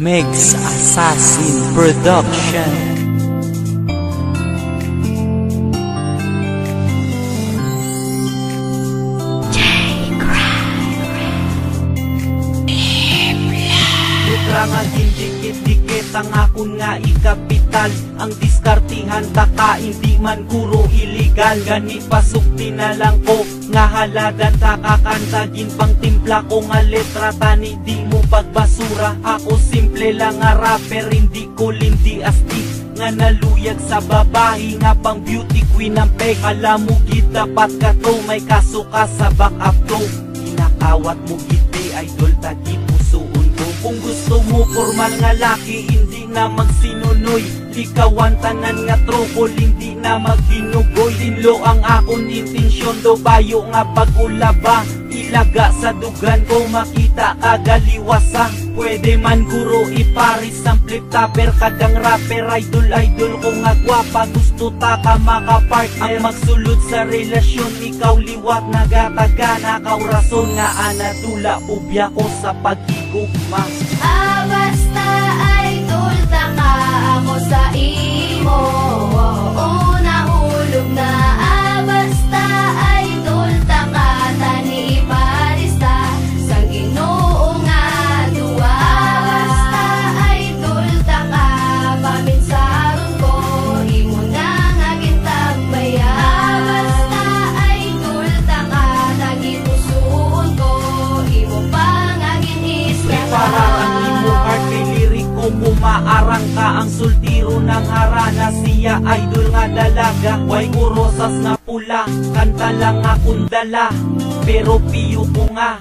Mix Assassin Production. Rangan dikit-dikit ang akon nga ikapital. Ang diskartihan taka hindi man guro iligal. Gani pasukti na lang ko nga haladan takakantagin pang timpla ko nga letra tani di mo pagbasura. Ako simple lang nga rapper, hindi ko lindi astig nga naluyag sa babae nga pang beauty queen ang peg. Alam mo gid dapat ka to, may kaso ka sa back up to. Kinakawat mo gid idol tagi pusoon ko. Kung gusto mo formal nga laki, hindi na magsinunoy. Likawan tanan nga trokol, hindi na magdinugoy. Tinlo ang akong intensyon, do bayo nga pag-ulaba. Ilaga sa dugan ko, makita kagaliwasa. Pwede man guro iparis ang flip topper. Kadang rapper, idol ko nga gwapa. Gusto ta ka makapartner, magsulod sa relasyon. Ikaw liwat nagataga, nakaw rason nga anatula. Ubya ko sa pagigugma. Basta idol taka ako sa imo. Una hulog na basta idol taka tani parista sa Ginoo nga duwa. Basta idol taka paminsaron ko imo na nga gintagbayan. Basta idol taka nagipusoon ko imo pa nga ginisyahan. Kumaarang ka ang sultiro ng harana. Siya idol nga dalaga, way kurosas na pula. Kanta lang akong dala, pero piyo ko nga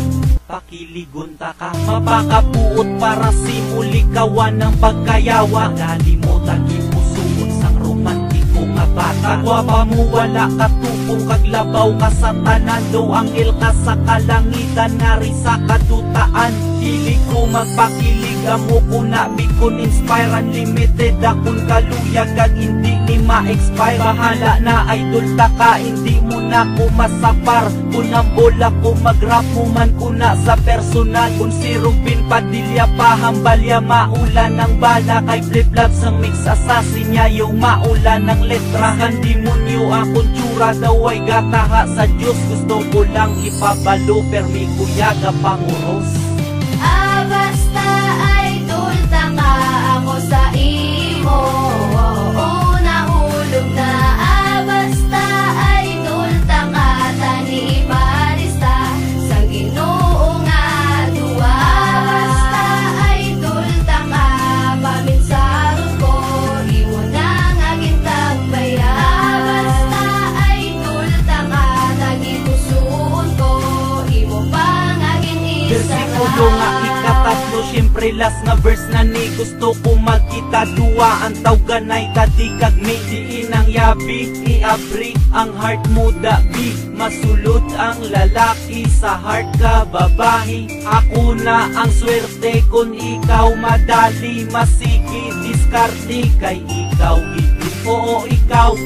pakiligon ta ka. Mapakapuot para simulikawan ng pagkayawa. Dali mo tagipusuot sang romantiko nga bata. Gwapa mo wala katupong kaglabaw ka sa tanan. Do ang ka sa kalangitan ngari sa kadutaan. Hilig ko magpakilig mo kuna bikon inspire. Unlimited akong kaluyagan, hindi ni ma-expire. Bahala na idol taka, hindi mo na ko masapar. Kung ang bola ko mag-rap mo man kuna sa personal. Kung si Rubin Padilla pahambalya maulan ng bala. Kay flip-flops ang mix assassin niya yung maulan ng letra. Demonyo akong tsura daw ay gataha sa Diyos. Gusto ko lang ipabalo permi kuya ka panguros. Basta idol taka ako sa imo. Una hulog na basta idol taka tani parista sa Ginoo nga duwa. Basta idol taka paminsaron ko imo na nga gintagbayan. Basta idol taka nagipusoon ko imo pa nga versikulo nga ikatatlo, syempre last nga verse na ni gusto ko magkita duwa. Ang tawganay tadigag may diin ang yabi. Iabri ang heart mo dabi. Masulod ang lalaki sa heart ka babahi. Ako na ang swerte kung ikaw madali. Masigi diskarte kay ikaw higit. Oo ikaw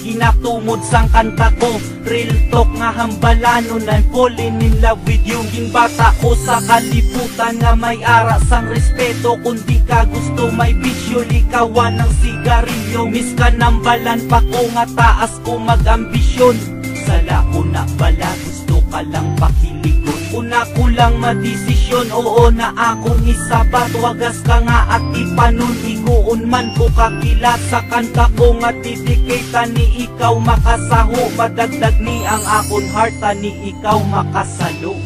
ginatumod sang kanta ko. Real talk nga hambalanon, I'm falling in love with you. Ginbata ko sa kalibutan nga may ara sang respeto. Kung di ka gusto may bisyo, likawan ng sigarilyo. Miss ka nambalan pa ko nga taas ko mag-ambisyon. Sala ko na bala, gusto ka lang pakiligon. Una ko lang madesisyon, oo na akong isabat. Wagas ka nga at ipanon, iguon man ko kakilat. Sa kanta ko nga didikita ni ikaw makasaho. Madagdag ni ang akong heart ni ikaw makasalo.